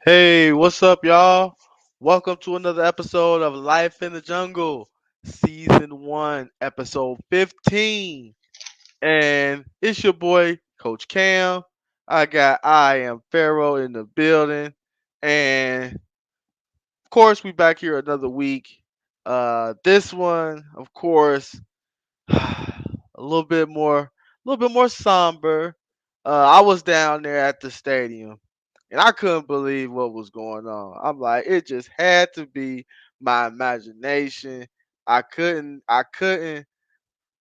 Hey, what's up, y'all? Welcome to another episode of Life in the Jungle, Season 1, Episode 15. And it's your boy, Coach Cam. I am Pharaoh in the building. And of course, we back here another week. This one, of course, a little bit more somber. I was down there at the stadium and I couldn't believe what was going on. I'm like, it just had to be my imagination. I couldn't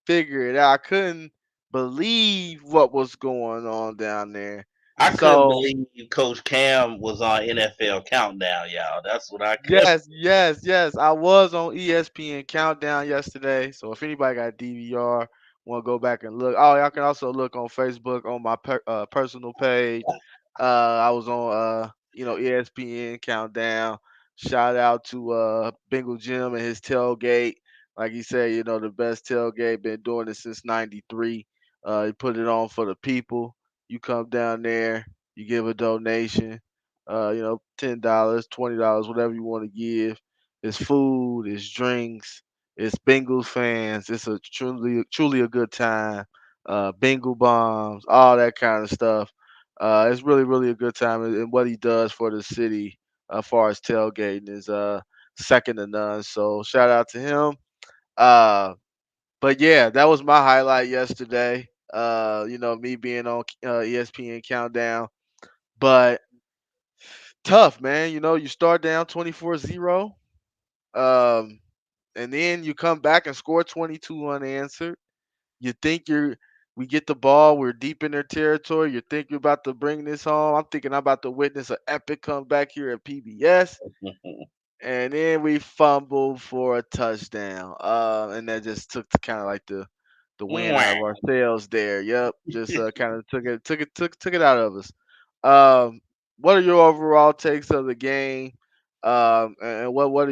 figure it out. I couldn't believe what was going on down there. I couldn't So believe Coach Cam was on NFL Countdown, y'all. That's what I could. yes. I was on ESPN Countdown yesterday. So if anybody got DVR, want to go back and look. Oh, y'all can also look on Facebook on my personal page. I was on ESPN Countdown. Shout out to Bengal Jim and his tailgate. Like he said, the best tailgate. Been doing it since '93. He put it on for the people. You come down there, you give a donation. $10, $20, whatever you want to give. It's food, it's drinks, it's Bengals fans. It's a truly a good time. Bengal bombs, all that kind of stuff. It's really a good time, and what he does for the city, as far as tailgating, is second to none. So shout out to him. Uh, but yeah, that was my highlight yesterday. Me being on ESPN Countdown, but tough, man. You start down 24-0, um, and then you come back and score 22 unanswered. You think we get the ball, we're deep in their territory. You think you're about to bring this home. I'm thinking I'm about to witness an epic comeback here at PBS, and then we fumbled for a touchdown. And that just took kind of like the wind out of our sails there. Yep, just kind of took it out of us. Um, what are your overall takes of the game? And what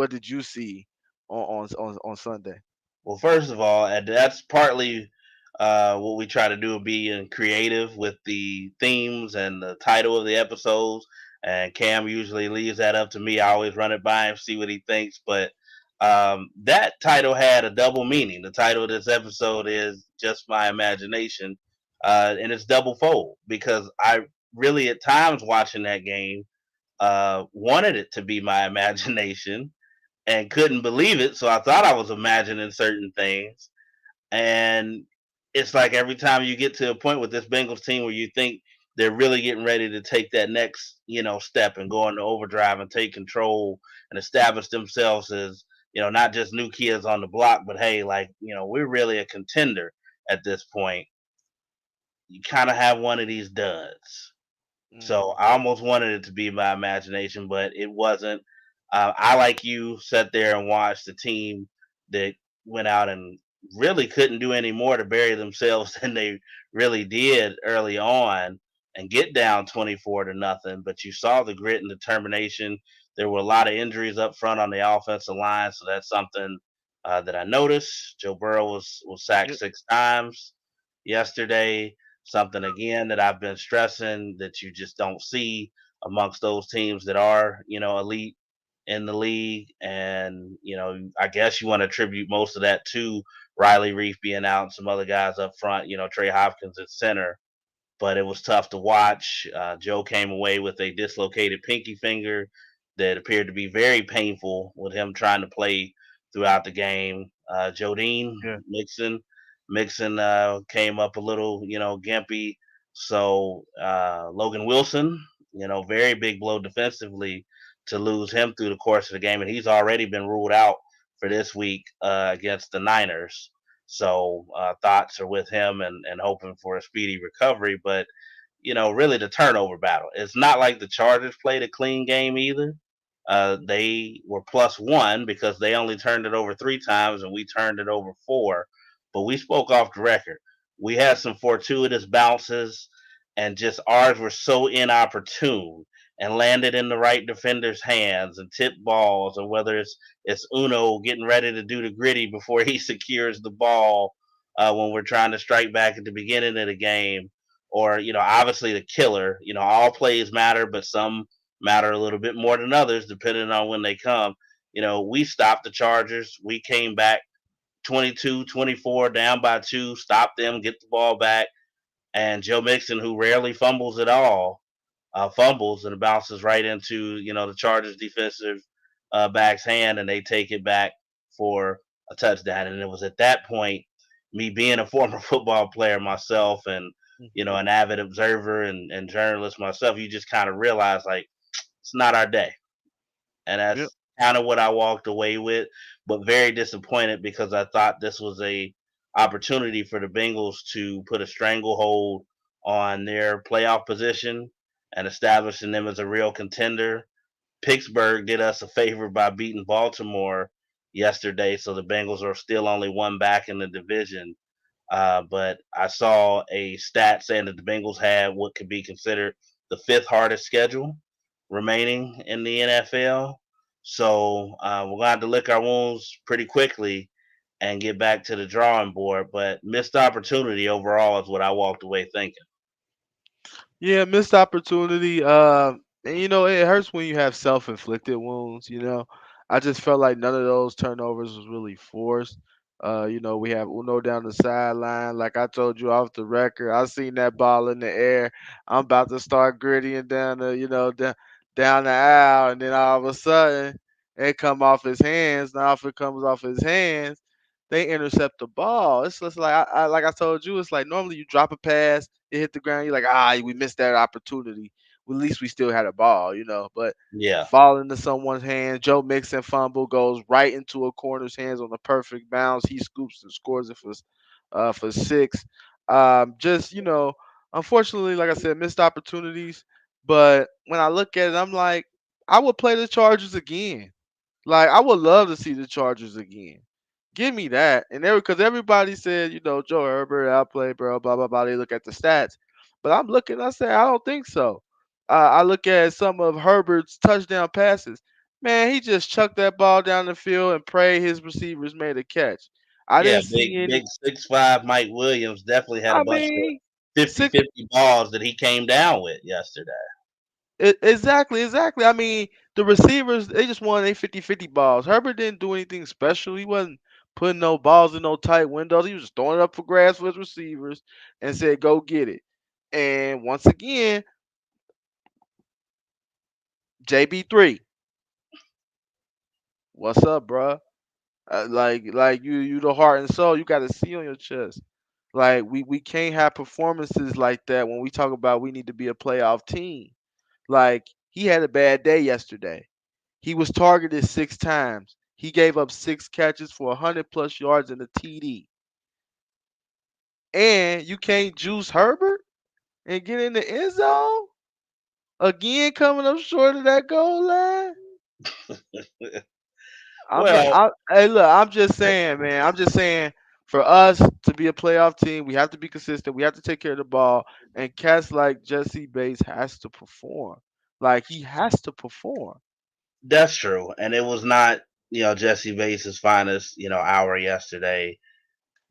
did you see on Sunday? Well, first of all, and that's partly what we try to do, being creative with the themes and the title of the episodes. And Cam usually leaves that up to me. I always run it by him, see what he thinks. But that title had a double meaning. The title of this episode is Just My Imagination. And it's double fold because I really, at times, watching that game, wanted it to be my imagination and couldn't believe it. So I thought I was imagining certain things. And it's like every time you get to a point with this Bengals team where you think they're really getting ready to take that next, step and go into overdrive and take control and establish themselves as, not just new kids on the block, but hey, like, we're really a contender at this point. You kind of have one of these duds. So I Hmm. almost wanted it to be my imagination, but it wasn't. I, like you, sat there and watched the team that went out and really couldn't do any more to bury themselves than they really did early on and get down 24 to nothing. But you saw the grit and determination. There were a lot of injuries up front on the offensive line, so that's something that I noticed. Joe Burrow was sacked Yep. 6 times yesterday, something again that I've been stressing that you just don't see amongst those teams that are, elite in the league. And, I guess you want to attribute most of that to Riley Reef being out and some other guys up front, Trey Hopkins at center. But it was tough to watch. Joe came away with a dislocated pinky finger that appeared to be very painful with him trying to play throughout the game. Jodine Yeah. Mixon came up a little, gimpy. So Logan Wilson, very big blow defensively to lose him through the course of the game, and he's already been ruled out for this week against the Niners. So thoughts are with him and hoping for a speedy recovery. But really the turnover battle. It's not like the Chargers played a clean game either. They were +1 because they only turned it over 3 times and we turned it over 4. But we spoke off the record. We had some fortuitous bounces, and just ours were so inopportune and landed in the right defender's hands and tipped balls, or whether it's Uno getting ready to do the gritty before he secures the ball when we're trying to strike back at the beginning of the game, or obviously the killer. All plays matter, but some matter a little bit more than others, depending on when they come. We stopped the Chargers. We came back 22, 24, down by two, stop them, get the ball back. And Joe Mixon, who rarely fumbles at all, fumbles and bounces right into the Chargers defensive back's hand, and they take it back for a touchdown. And it was at that point, me being a former football player myself, and Mhm. an avid observer and journalist myself, you just kind of realize like it's not our day, and Yep. that's kind of what I walked away with. But very disappointed because I thought this was a opportunity for the Bengals to put a stranglehold on their playoff position and establishing them as a real contender. Pittsburgh did us a favor by beating Baltimore yesterday, so the Bengals are still only one back in the division. But I saw a stat saying that the Bengals had what could be considered the fifth hardest schedule remaining in the NFL. So we're going to have to lick our wounds pretty quickly and get back to the drawing board. But missed opportunity overall is what I walked away thinking. Yeah, missed opportunity. And it hurts when you have self-inflicted wounds. I just felt like none of those turnovers was really forced. We have Uno down the sideline. Like I told you off the record, I seen that ball in the air. I'm about to start grittying down down the aisle, and then all of a sudden, it come off his hands. Now, if it comes off his hands, they intercept the ball. It's just like like I told you, it's like normally you drop a pass, it hit the ground, you're like, we missed that opportunity. Well, at least we still had a ball. But Yeah, fall into someone's hands. Joe Mixon fumble goes right into a corner's hands on the perfect bounce. He scoops and scores it for six. Just unfortunately, like I said, missed opportunities. But when I look at it, I'm like, I would play the Chargers again. Like I would love to see the Chargers again. Give me that. And because everybody said, Joe Herbert outplayed, bro, blah blah blah. They look at the stats, but I'm looking. I say I don't think so. I look at some of Herbert's touchdown passes. Man, he just chucked that ball down the field and prayed his receivers made a catch. I yeah, didn't big see any. big 6'5" Mike Williams definitely had a I bunch of mean, 6. 50-50 balls that he came down with yesterday. Exactly, exactly. I mean, the receivers, they just won a 50-50 balls. Herbert didn't do anything special. He wasn't putting no balls in no tight windows. He was just throwing it up for grabs for his receivers and said, go get it. And once again, JB3, what's up, bruh? Like you the heart and soul. You got to see on your chest. Like we can't have performances like that when we talk about we need to be a playoff team. Like he had a bad day yesterday. He was targeted 6 times. He gave up 6 catches for 100 plus yards and a TD. And you can't juice Herbert and get in the end zone again, coming up short of that goal line. Well, Hey, look, I'm just saying, man. I'm just saying, for us to be a playoff team, we have to be consistent. We have to take care of the ball, and cats like Jesse Bates has to perform. Like he has to perform. that's true, and it was not Jesse Bates' finest hour yesterday,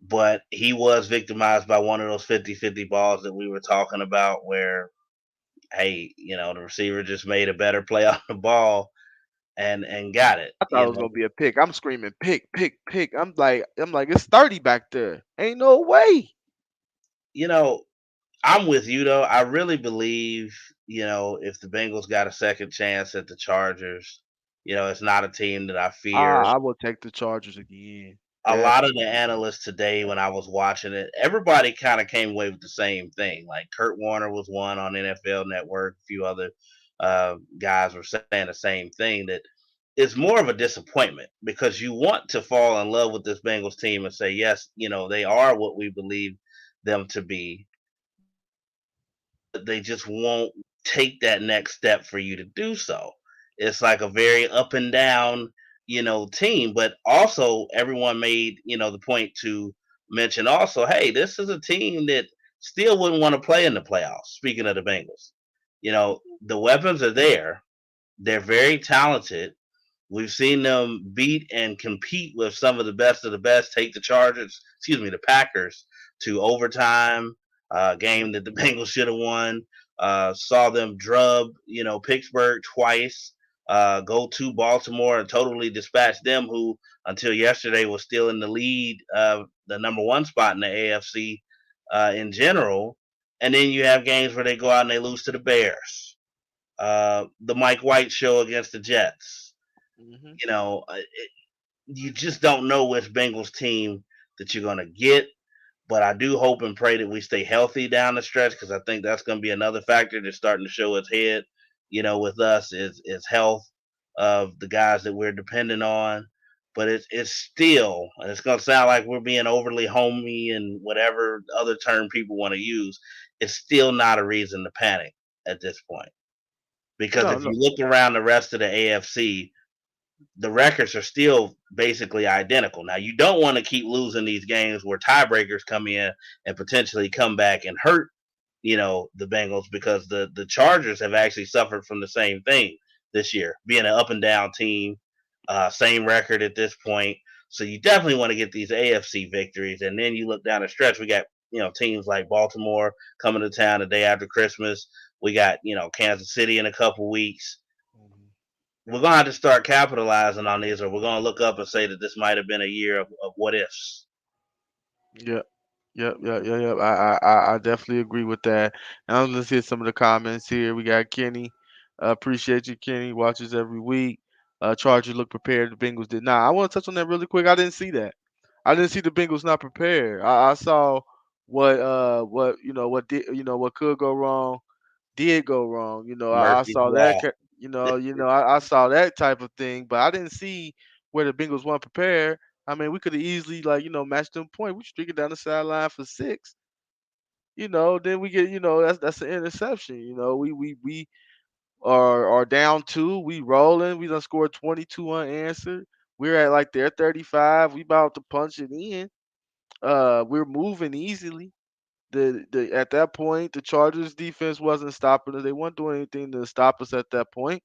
but he was victimized by one of those 50-50 balls that we were talking about, where hey, the receiver just made a better play on the ball and got it. I thought it was gonna be a pick. I'm screaming pick, pick, pick. I'm like, it's 30 back there. Ain't no way. You know, I'm with you though. I really believe, if the Bengals got a second chance at the Chargers, it's not a team that I fear. I will take the Chargers again. A lot of the Definitely. analysts today, when I was watching it, everybody kind of came away with the same thing. Like Kurt Warner was one on NFL Network, a few other guys were saying the same thing, that it's more of a disappointment because you want to fall in love with this Bengals team and say, yes, they are what we believe them to be, but they just won't take that next step for you to do so. It's like a very up and down, team. But also, everyone made the point to mention also, hey, this is a team that still wouldn't want to play in the playoffs. Speaking of the Bengals, the weapons are there. They're very talented. We've seen them beat and compete with some of the best, take the Packers to overtime, game that the Bengals should have won. Saw them drub, Pittsburgh twice. Go to Baltimore and totally dispatch them, who until yesterday was still in the lead, the number one spot in the AFC in general. And then you have games where they go out and they lose to the Bears. The Mike White show against the Jets. Hmm. You know, you just don't know which Bengals team that you're going to get. But I do hope and pray that we stay healthy down the stretch, because I think that's going to be another factor that's starting to show its head. With us is health of the guys that we're dependent on. But it's still, and it's going to sound like we're being overly homey and whatever other term people want to use. It's still not a reason to panic at this point, because No, if no. you look around the rest of the AFC, the records are still basically identical. Now, you don't want to keep losing these games where tiebreakers come in and potentially come back and hurt, the Bengals, because the Chargers have actually suffered from the same thing this year, being an up and down team, same record at this point. So you definitely want to get these AFC victories, and then you look down the stretch. We got teams like Baltimore coming to town the day after Christmas. We got Kansas City in a couple weeks. Mhm. We're gonna have to start capitalizing on these, or we're gonna look up and say that this might have been a year of what ifs. Yeah. Yep, yep, yep, yep. I definitely agree with that. And let's hit some of the comments here. We got Kenny. Appreciate you, Kenny. Watches every week. Chargers look prepared. The Bengals did not. I want to touch on that really quick. I didn't see that. I didn't see the Bengals not prepared. I saw what what could go wrong did go wrong. I Murphy's saw that. law. I saw that type of thing, but I didn't see where the Bengals weren't prepared. I mean, we could have easily matched them point. We streaking down the sideline for six. Then we get that's an interception. We are down two. We rolling. We done scored 22 unanswered. We're at like their 35. We about to punch it in. We're moving easily. The At that point, the Chargers defense wasn't stopping us. They weren't doing anything to stop us at that point.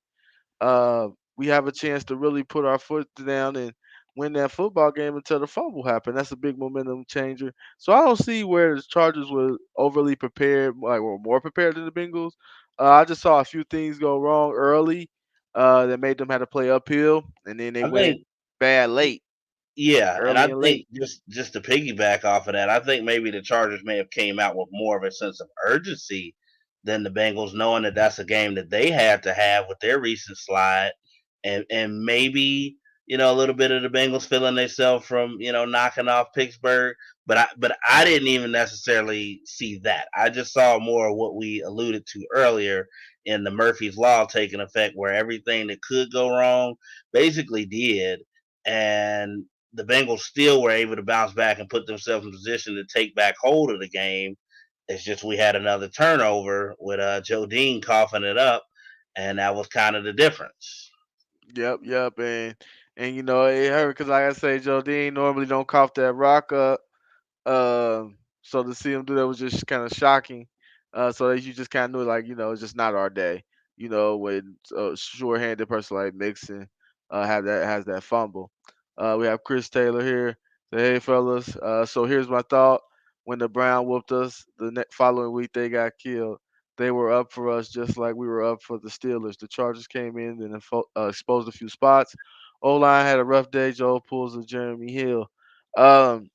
We have a chance to really put our foot down and win that football game until the fumble happened. That's a big momentum changer. So I don't see where the Chargers were overly prepared, like were more prepared than the Bengals. I just saw a few things go wrong early that made them have to play uphill, and then they I went think, bad late, yeah, and early I and think late. just to piggyback off of that, I think maybe the Chargers may have came out with more of a sense of urgency than the Bengals, knowing that that's a game that they had to have with their recent slide, and maybe a little bit of the Bengals feeling themselves from knocking off Pittsburgh, but I didn't even necessarily see that. I just saw more of what we alluded to earlier in the Murphy's Law taking effect, where everything that could go wrong basically did, and the Bengals still were able to bounce back and put themselves in position to take back hold of the game. It's just we had another turnover with Joe Dean coughing it up, and that was kind of the difference. Yep, yep, and it hurt because like I say, Joe Dean normally don't cough that rock up. So to see him do that was just kind of shocking. So that you just kind of knew, like, it's just not our day. When a sure-handed person like Mixon has that fumble. We have Chris Taylor here. Say, hey fellas. So here's my thought. When the Brown whooped us, the following week they got killed. They were up for us just like we were up for the Steelers. The Chargers came in and exposed a few spots. O line had a rough day. Joe pulls a Jeremy Hill. Um,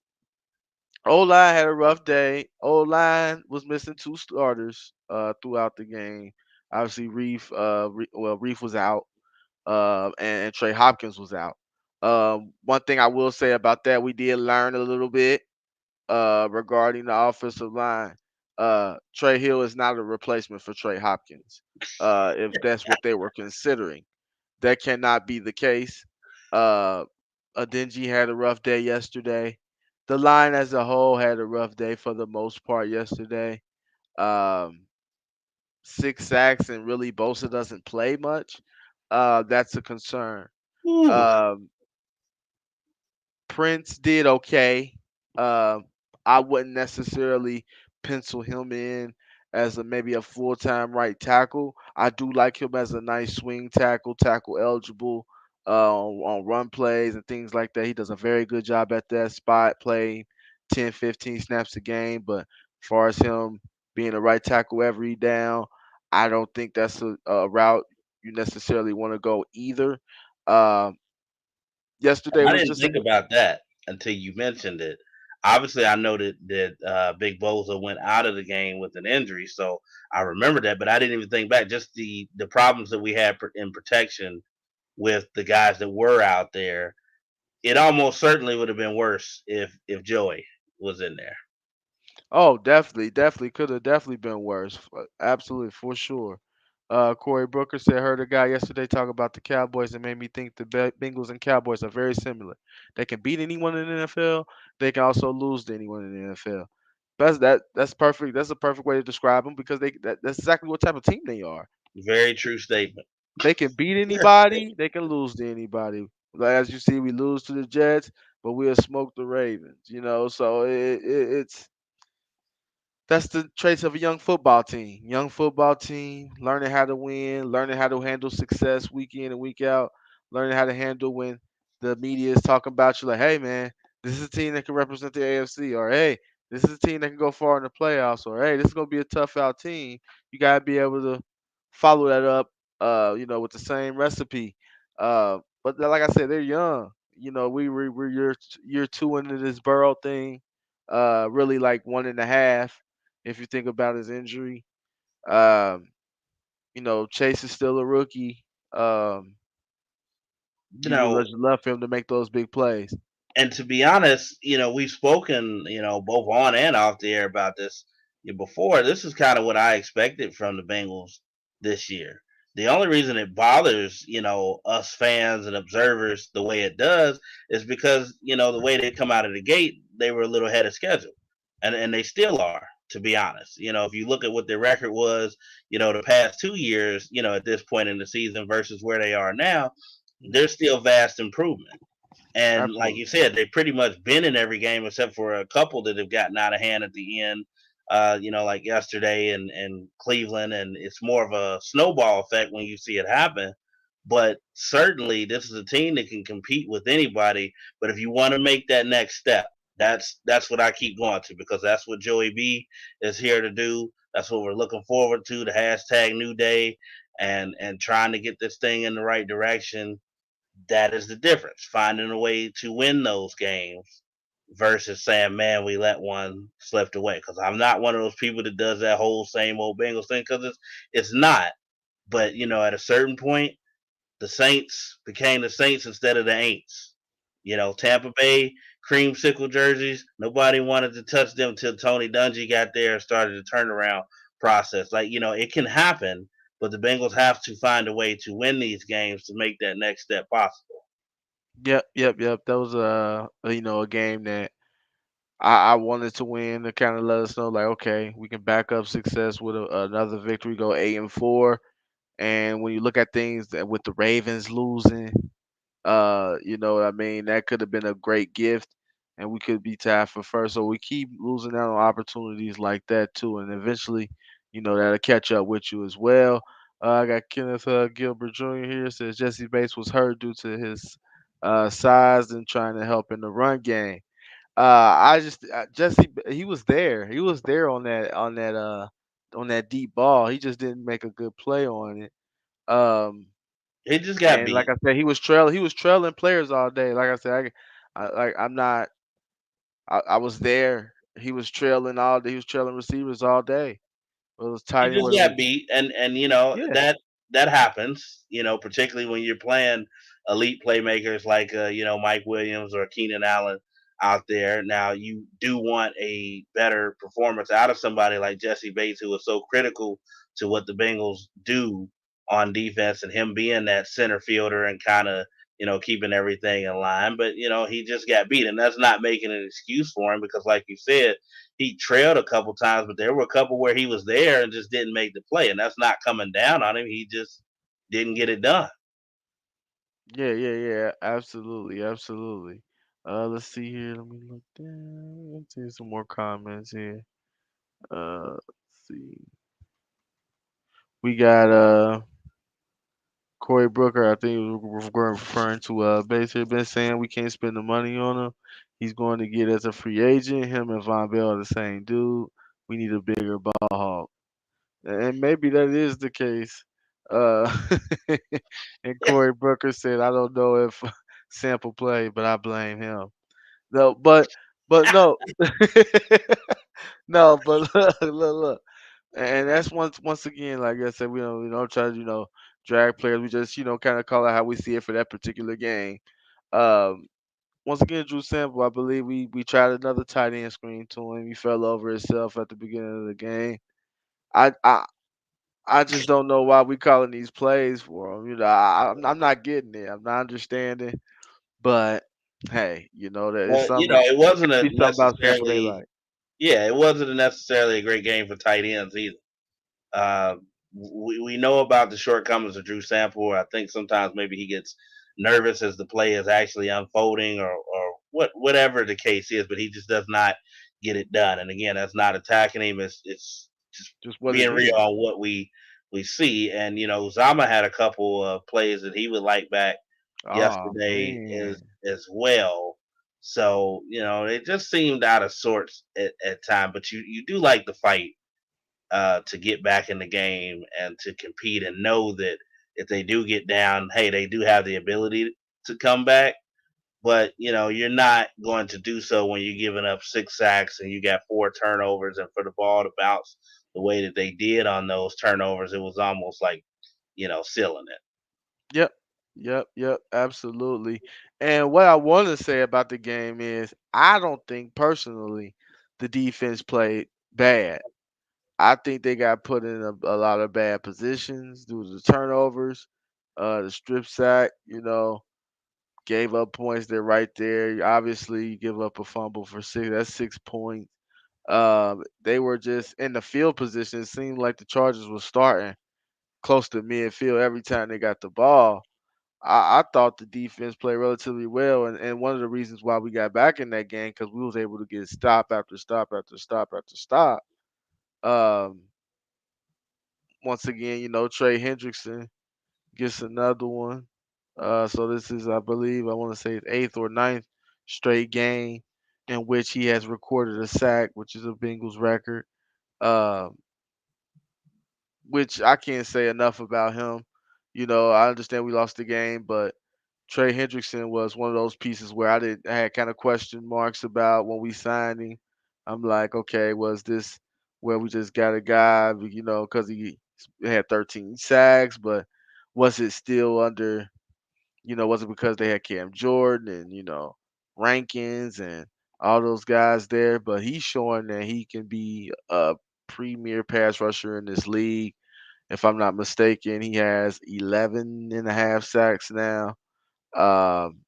O line had a rough day. O line was missing two starters throughout the game. Obviously, Reef was out, and Trey Hopkins was out. One thing I will say about that, we did learn a little bit regarding the offensive line. Trey Hill is not a replacement for Trey Hopkins. If that's what they were considering, that cannot be the case. Uh, Adenji had a rough day yesterday. The line as a whole had a rough day for the most part yesterday. Um, 6 sacks and really Bosa doesn't play much. That's a concern. Ooh. Um, Prince did okay. Um, I wouldn't necessarily pencil him in as maybe a full time right tackle. I do like him as a nice swing tackle eligible on run plays and things like that. He does a very good job at that spot, playing 10, 15 snaps a game. But as far as him being a right tackle every down, I don't think that's a route you necessarily want to go either. Um, Yesterday I was didn't just a think about that until you mentioned it. Obviously, I know that Big Boza went out of the game with an injury, so I remember that. But I didn't even think back just the problems that we had in protection with the guys that were out there. It almost certainly would have been worse if Joey was in there. oh, definitely, definitely could have definitely been worse. Absolutely, for sure. Corey Booker said, heard a guy yesterday talk about the Cowboys and made me think the Bengals and Cowboys are very similar. They can beat anyone in the NFL. They can also lose to anyone in the NFL. That's perfect. That's a perfect way to describe them because that's exactly what type of team they are. Very true statement. They can beat anybody. They can lose to anybody. Like as you see, we lose to the Jets, but we'll smoke the Ravens. So it's that's the traits of a young football team. Young football team, learning how to win, learning how to handle success week in and week out, learning how to handle when the media is talking about you like, hey man, this is a team that can represent the AFC, or hey, this is a team that can go far in the playoffs, or hey, this is gonna be a tough out team. You gotta be able to follow that up, with the same recipe. Like I said, they're young. We're year two into this Burrow thing. Really like one and a half if you think about his injury. Um, Chase is still a rookie. Um, You you would know, just love for him to make those big plays. and to be honest, we've spoken, both on and off the air about this before. This is kind of what I expected from the Bengals this year. The only reason it bothers, us fans and observers the way it does is because, the way they come out of the gate, they were a little ahead of schedule. And they still are, to be honest. If you look at what their record was, the past 2 years, at this point in the season versus where they are now, Mhm. there's still vast improvement. And like Absolutely. you said, they've pretty much been in every game except for a couple that have gotten out of hand at the end. Like yesterday and Cleveland, and it's more of a snowball effect when you see it happen. But certainly, this is a team that can compete with anybody. But if you want to make that next step, that's what I keep going to because that's what Joey B is here to do. That's what we're looking forward to. The hashtag New Day and trying to get this thing in the right direction. That is the difference. Finding a way to win those games versus saying, man, we let one slip away. Because I'm not one of those people that does that whole same old Bengals thing because it's not. But, at a certain point, the Saints became the Saints instead of the Aints. Tampa Bay creamsicle jerseys, nobody wanted to touch them until Tony Dungy got there and started the turnaround process. Like, it can happen, but the Bengals have to find a way to win these games to make that next step possible. Yep, yep, yep. That was a game that I wanted to win to kind of let us know like, okay, we can back up success with another victory, go 8-4. And when you look at things that with the Ravens losing, you know what I mean? That could have been a great gift, and we could be tied for first. So we keep losing out on opportunities like that too, and eventually, that'll catch up with you as well. I got Kenneth Gilbert Jr. here. Says Jesse Bates was hurt due to his size and trying to help in the run game. Jesse, he was there. He was there on that deep ball. He just didn't make a good play on it. Um, He just got and like beat. I said, he was trailing players all day. Like I said, I'm not. I was there. He was trailing all day. He was trailing receivers all day. It was He tight end. just Whether it got was beat, and yeah, that happens. Particularly when you're playing elite playmakers like Mike Williams or Keenan Allen out there. Now you do want a better performance out of somebody like Jesse Bates, who was so critical to what the Bengals do on defense, and him being that center fielder and kind of keeping everything in line. But he just got beat, and that's not making an excuse for him because, like you said, he trailed a couple times, but there were a couple where he was there and just didn't make the play, and that's not coming down on him. He just didn't get it done. yeah, yeah, yeah. Absolutely, absolutely. Let's see here. Let me look down. Let's see some more comments here. Let's see. We got Corey Brooker. I think we're referring to basically been saying we can't spend the money on him. He's going to get as a free agent. Him and Von Bell are the same dude. We need a bigger ball hog. and maybe that is the case. Uh, and Corey Booker said, "I don't know if Sample played, but I blame him." No, but no, no, but look, and that's once again, like I said, we don't try to drag players. We just kind of call it how we see it for that particular game. Um, Once again, Drew Sample, I believe we tried another tight end screen to him. He fell over himself at the beginning of the game. I I I just don't know why we calling these plays for him. I'm not getting it. I'm not understanding. But hey, that is But something. it It wasn't could a be something about Sample they necessarily like. yeah, it wasn't a necessarily a great game for tight ends either. Uh, we know about the shortcomings of Drew Sample. I think sometimes maybe he gets nervous as the play is actually unfolding, or whatever the case is, but he just does not get it done. And again, that's not attacking him. It's just Just what being it real is. on what we see. And Zama had a couple of plays that he would like back Oh yesterday man. as well. So it just seemed out of sorts at time. But you do like the fight to get back in the game and to compete and know that if they do get down, hey, they do have the ability to come back. But you're not going to do so when you're giving up 6 sacks and you got 4 turnovers, and for the ball to bounce the way that they did on those turnovers, it was almost like sealing it. Yep. Yep. Absolutely. And what I want to say about the game is I don't think personally the defense played bad. I think they got put in a lot of bad positions due to the turnovers, the strip sack, gave up points there right there. Obviously, you give up a fumble for six. That's 6 points. They were just in the field position. It seemed like the Chargers were starting close to midfield every time they got the ball. I thought the defense played relatively well, and one of the reasons why we got back in that game because we was able to get stop after stop after stop after stop. Um, Once again, Trey Hendrickson gets another one. So this is, I believe, I want to say his eighth or ninth straight game in which he has recorded a sack, which is a Bengals record. Um, which I can't say enough about him. I understand we lost the game, but Trey Hendrickson was one of those pieces where I had kind of question marks about when we signed him. I'm like, okay, was this where we just got a guy, because he had 13 sacks, but was it still under, was it because they had Cam Jordan and, Rankins and all those guys there? But he's showing that he can be a premier pass rusher in this league. If I'm not mistaken, he has 11 and a half sacks now. Um,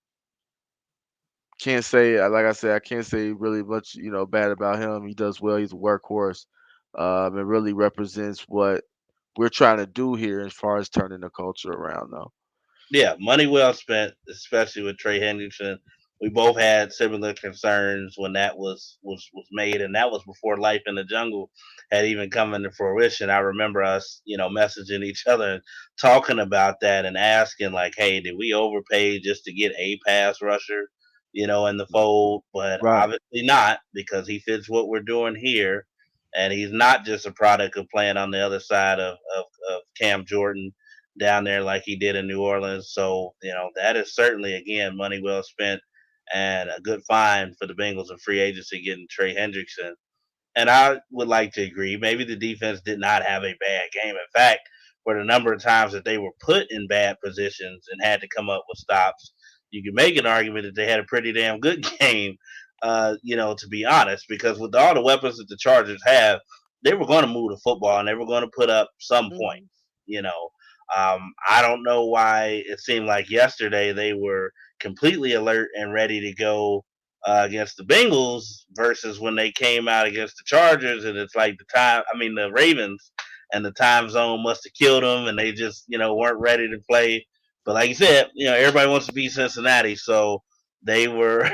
can't say, like I said, I can't say really much, bad about him. He does well. He's a workhorse. And really represents what we're trying to do here as far as turning the culture around, though. Yeah, money well spent, especially with Trey Hendrickson. We both had similar concerns when that was made, and that was before Life in the Jungle had even come into fruition. I remember us, messaging each other and talking about that and asking like, "Hey, did we overpay just to get a pass rusher, in the fold?" But Right. obviously not, because he fits what we're doing here, and he's not just a product of playing on the other side of Cam Jordan down there like he did in New Orleans. So, that is certainly, again, money well spent and a good find for the Bengals in free agency getting Trey Hendrickson. And I would like to agree. Maybe the defense did not have a bad game. In fact, for the number of times that they were put in bad positions and had to come up with stops, you can make an argument that they had a pretty damn good game. To be honest, because with all the weapons that the Chargers have, they were going to move the football and they were going to put up some points. Mhm. You know, I don't know why it seemed like yesterday they were completely alert and ready to go against the Bengals versus when they came out against the Chargers, and it's like the Ravens, and the time zone must have killed them, and they just weren't ready to play. But like you said, everybody wants to beat Cincinnati, so they were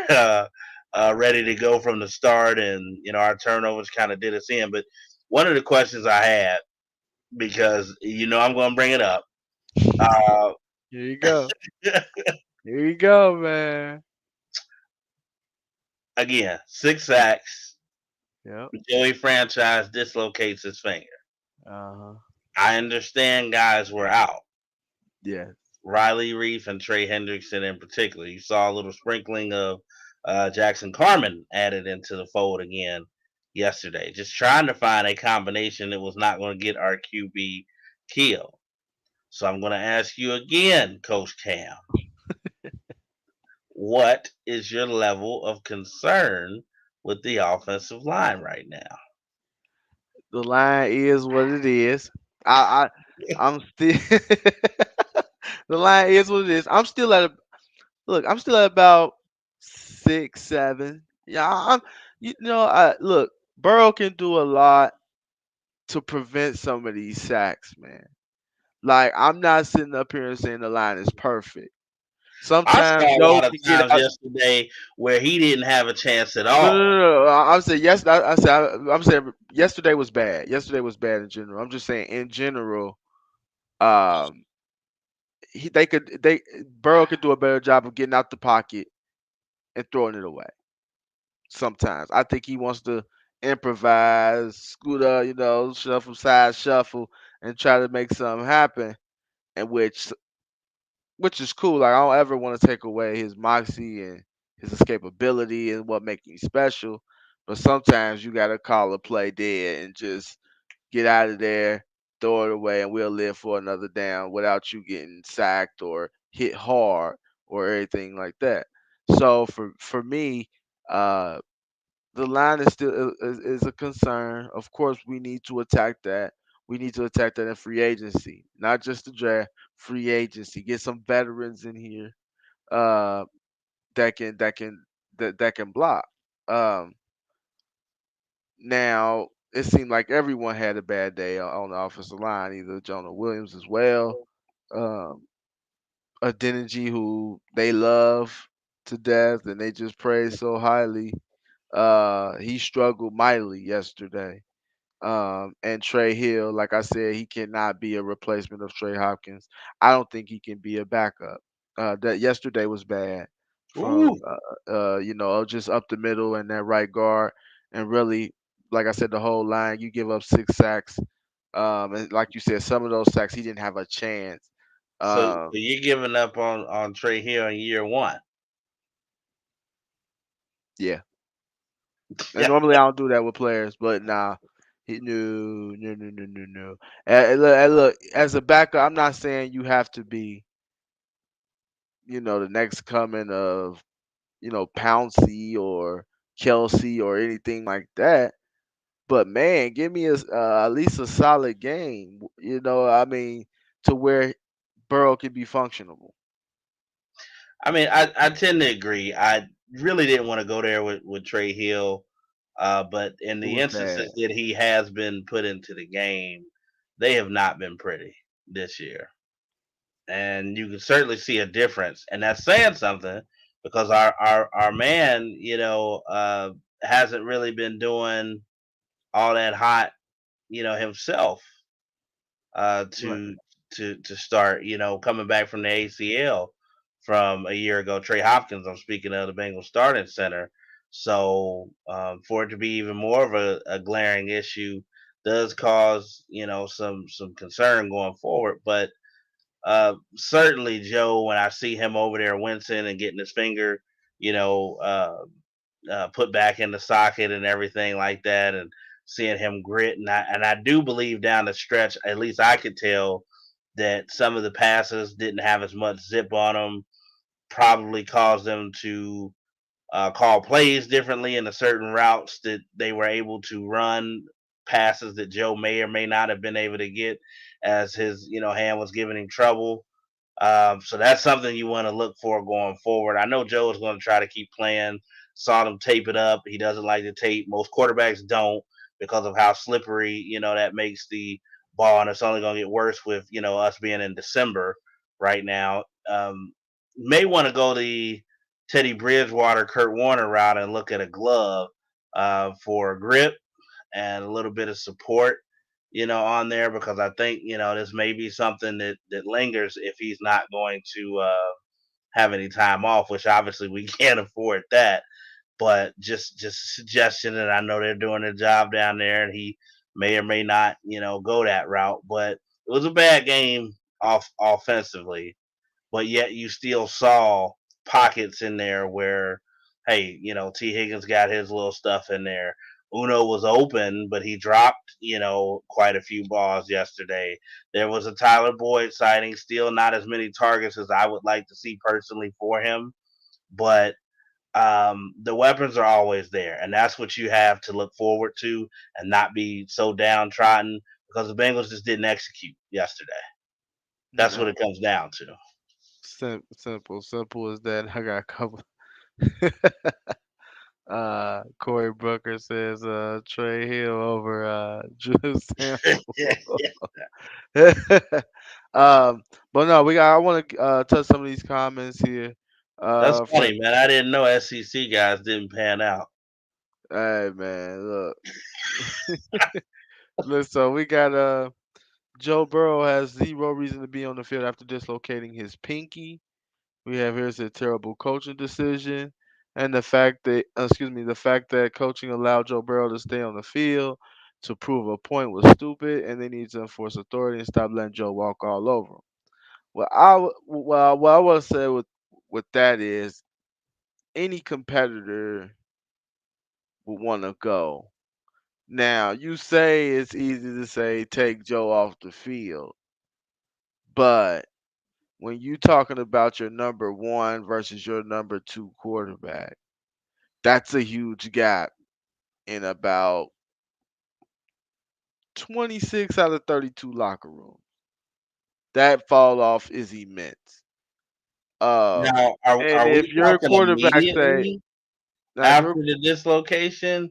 ready to go from the start, and our turnovers kind of did us in. But one of the questions I had, because I'm going to bring it up. Uh, Here you go. Here you go, man. Again, 6 sacks. Yep. Joey franchise dislocates his finger. Uh-huh. I understand guys were out. Yeah. Riley Reef and Trey Hendrickson in particular. You saw a little sprinkling of Jackson Carmen added into the fold again yesterday. Just trying to find a combination that was not going to get our QB killed. So I'm going to ask you again, Coach Cam, what is your level of concern with the offensive line right now? The line is what it is. I I'm still the line is what it is. I'm still at a look. I'm still at about 6, 7. Yeah, I'm. You know, I look. Burrow can do a lot to prevent some of these sacks, man. Like I'm not sitting up here and saying the line is perfect. I Sometimes saw a Joe lot of can get times out. yesterday where he didn't have a chance at No, no, all. no, no. I'm saying yes. I said I'm saying yesterday was bad. Yesterday was bad in general. I'm just saying in general. Um, they Burrow could do a better job of getting out the pocket and throwing it away. Sometimes I think he wants to improvise, scoot up, shuffle side shuffle, and try to make something happen. And which is cool. Like I don't ever want to take away his moxie and his escapability and what makes him special. But sometimes you gotta call a play dead and just get out of there, throw it away, and we'll live for another down without you getting sacked or hit hard or anything like that. So for me, uh, the line is still is a concern. Of course, we need to attack that. We need to attack that in free agency, not just the draft. Free agency, get some veterans in here uh, that can that can block. Um, Now, it seemed like everyone had a bad day on the offensive line, either Jonah Williams as well, um, Adeniji, who they love to death and they just praise so highly. He struggled mightily yesterday. And Trey Hill, like I said, he cannot be a replacement of Trey Hopkins. I don't think he can be a backup. That yesterday was bad Ooh. from just up the middle and that right guard, and really, like I said, the whole line. You give up 6 sacks, and like you said, some of those sacks he didn't have a chance. So Um, you're giving up on Trey Hill in year one. yeah, and Yeah. normally I don't do that with players, but nah. No, no, no, no, no, no. And look, as a backup, I'm not saying you have to be, the next coming of, Pouncey or Kelsey or anything like that. But man, give me at least a solid game. I mean, to where Burrow can be functional. I mean, I tend to agree. I really didn't want to go there with Trey Hill, but in It the was bad. instances that he has been put into the game, they have not been pretty this year. And you can certainly see a difference. And that's saying something because our man, hasn't really been doing all that hot, himself Right. to start, coming back from the ACL from a year ago. Trey Hopkins, I'm speaking of the Bengals starting center. So for it to be even more of a glaring issue does cause some concern going forward. But certainly Joe, when I see him over there wincing and getting his finger, you know, uh, put back in the socket and everything like that, and seeing him grit. And I do believe down the stretch, at least I could tell that some of the passes didn't have as much zip on them, probably caused them to call plays differently in the certain routes that they were able to run passes that Joe may or may not have been able to get as his hand was giving him trouble. So that's something you want to look for going forward. I know Joe is going to try to keep playing. Saw him tape it up. He doesn't like to tape. Most quarterbacks don't because of how slippery, that makes the ball. And it's only going to get worse with, us being in December right now. May want to go the Teddy Bridgewater, Kurt Warner route and look at a glove for grip and a little bit of support, on there because I think, this may be something that lingers if he's not going to have any time off, which obviously we can't afford that. But just a suggestion, and I know they're doing their job down there, and he may or may not, go that route. But it was a bad game offensively, but yet you still saw pockets in there where, hey, T. Higgins got his little stuff in there. Uno was open, but he dropped, quite a few balls yesterday. There was a Tyler Boyd sighting, still not as many targets as I would like to see personally for him, but the weapons are always there, and that's what you have to look forward to and not be so downtrodden because the Bengals just didn't execute yesterday. That's what No, it comes down to. simple as that. I got a couple. Corey Booker says Trey Hill over Drew Sample. But no, I want to touch some of these comments here. That's For funny, man. I didn't know SEC guys didn't pan out. Hey man, look, so we got Joe Burrow has zero reason to be on the field after dislocating his pinky. We have here's a terrible coaching decision, and the fact that coaching allowed Joe Burrow to stay on the field to prove a point was stupid, and they need to enforce authority and stop letting Joe walk all over him. What I want to say with that is any competitor would want to go. Now you say it's easy to say take Joe off the field, but when you talking about your number one versus your number two quarterback, that's a huge gap in about 26 out of 32 locker rooms. That fall off is immense. Um, Now, are and are if we your talking quarterback say, immediately now if your after the dislocation,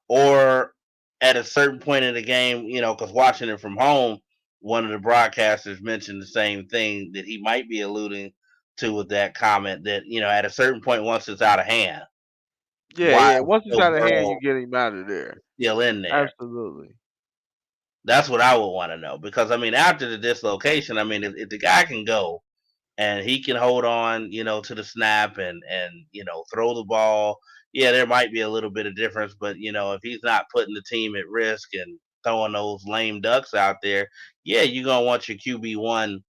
or at a certain point in the game? Because watching it from home, one of the broadcasters mentioned the same thing that he might be alluding to with that comment that at a certain point, once it's out of hand, yeah, why yeah, is once it's Joe out of hand, you Burrow get him out of there. still in there? Absolutely. That's what I would want to know, because I mean, after the dislocation, I mean, if the guy can go and he can hold on, to the snap and throw the ball. Yeah, there might be a little bit of difference, but if he's not putting the team at risk and throwing those lame ducks out there, yeah, you're gonna want your QB1,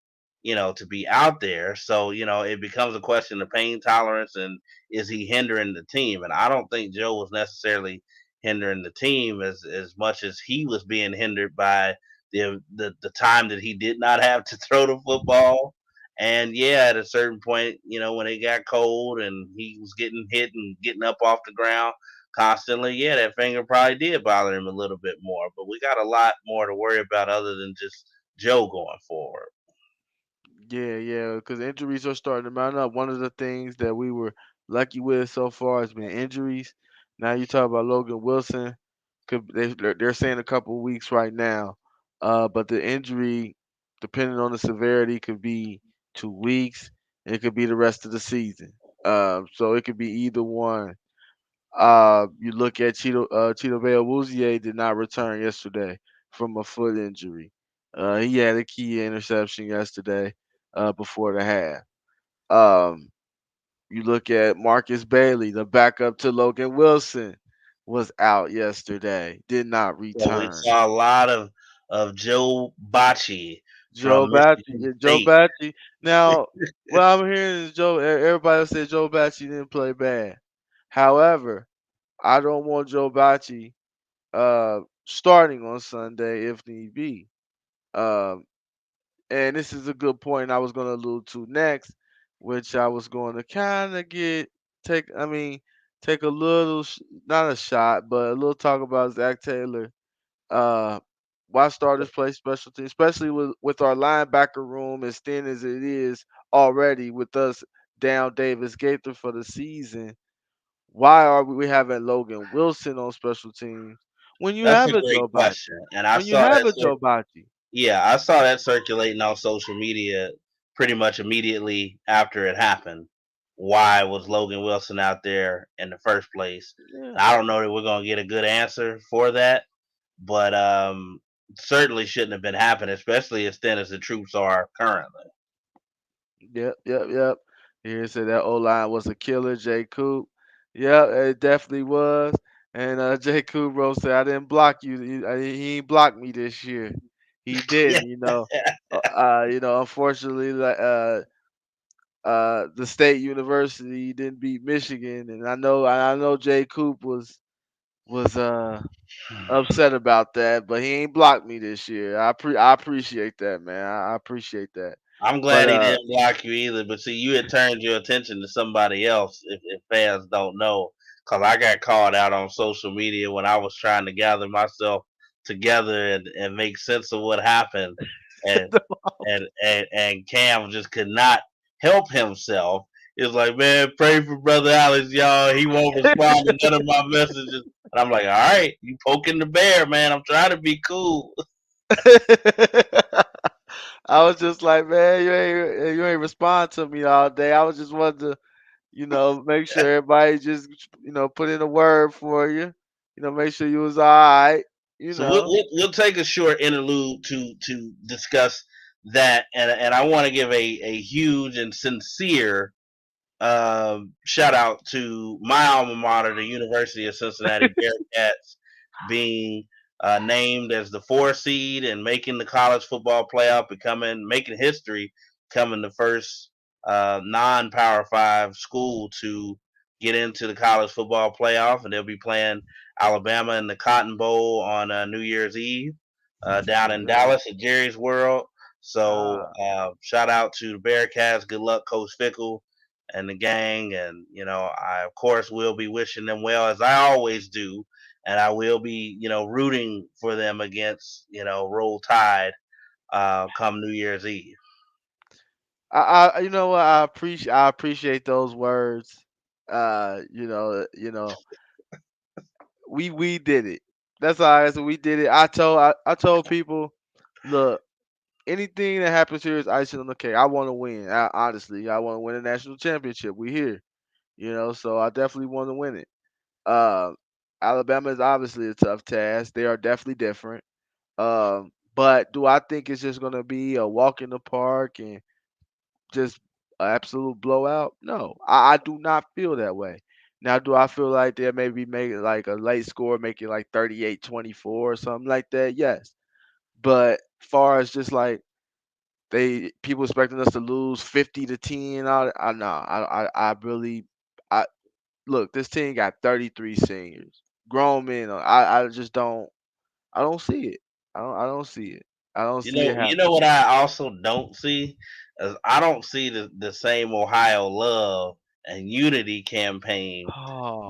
to be out there. So it becomes a question of pain tolerance and is he hindering the team? And I don't think Joe was necessarily hindering the team as much as he was being hindered by the time that he did not have to throw the football. And yeah, at a certain point, when it got cold and he was getting hit and getting up off the ground constantly, yeah, that finger probably did bother him a little bit more. But we got a lot more to worry about other than just Joe going forward. Yeah, yeah, because injuries are starting to mount up. One of the things that we were lucky with so far has been injuries. Now you talk about Logan Wilson, they're saying a couple weeks right now, but the injury, depending on the severity, could be 2 weeks. It could be the rest of the season. So it could be either one. You look at Cheeto Wuzier did not return yesterday from a foot injury. He had a key interception yesterday before the half. Um, you look at Marcus Bailey, the backup to Logan Wilson, was out yesterday, did not So we return. saw a lot of Joe Bocci Joe from Bacci, Michigan yeah, Joe State. Bacci. Now, what I'm hearing is everybody said Joe Bacci didn't play bad. However, I don't want Joe Bacci starting on Sunday if need be. Um, and this is a good point I was going to allude to next, which I was going to kind of I mean, take a little, not a shot, but a little talk about Zach Taylor. Uh, why starters play special teams, especially with our linebacker room as thin as it is already with us down Davis Gaither for the season. Why are we having Logan Wilson on special teams when you That's have a a great Joe Biden? question, and I When you saw have that. a Joe Biden. Yeah, I saw that circulating on social media pretty much immediately after it happened. Why was Logan Wilson out there in the first place? Yeah. And I don't know that we're going to get a good answer for that, but certainly shouldn't have been happening, especially as thin as the troops are currently. Yep. Here it said that O line was a killer, Jay Coop. Yep, it definitely was. And Jay Kubro said, "I didn't block you. He ain't blocked me this year. He Yeah. didn't. Unfortunately, like the state university didn't beat Michigan, and I know Jay Coop was upset about that, but he ain't blocked me this year. I appreciate that, man. I appreciate that. I'm But glad he didn't block you either. But see, you had turned your attention to somebody else. If fans don't know, because I got called out on social media when I was trying to gather myself together and make sense of what happened, and and Cam just could not help himself. He was like, "Man, pray for brother Alex, y'all. He won't respond to none of my messages." And I'm like, "All right, you poking the bear, man. I'm trying to be cool." I was just like, man, you ain't respond to me all day. I was just wanted to, make sure everybody just, put in a word for you. Make sure you was all right. You So we'll, know. we'll, we'll take a short interlude to discuss that, and I want to give a huge and sincere shout out to my alma mater, the University of Cincinnati Bearcats, being named as the 4 seed and making the college football playoff, making history, becoming the first non-Power Five school to get into the college football playoff, and they'll be playing Alabama in the Cotton Bowl on New Year's Eve down Yes, in sir. Dallas at Jerry's World. So Ah. shout out to the Bearcats. Good luck, Coach Fickle and the gang. And, I, of course, will be wishing them well, as I always do. And I will be, rooting for them against, Roll Tide come New Year's Eve. You know what? I appreciate those words. We did it. That's all right. So we did it. I told people, look, anything that happens here is icing on the cake. I want to win. Honestly, I want to win a national championship. We here, so I definitely want to win it. Uh, Alabama is obviously a tough task. They are definitely different. But do I think it's just gonna be a walk in the park and just an absolute blowout? No, I do not feel that way. Now, do I feel like there may be making like a late score, making like 38-24 or something like that? Yes. But far as just like they people expecting us to lose 50-10, I know I really I look, this team got 33 seniors, grown men. I just don't see it. I don't see it. I don't You see know, it you know happening. what I also don't see is I don't see the same Ohio love and unity campaign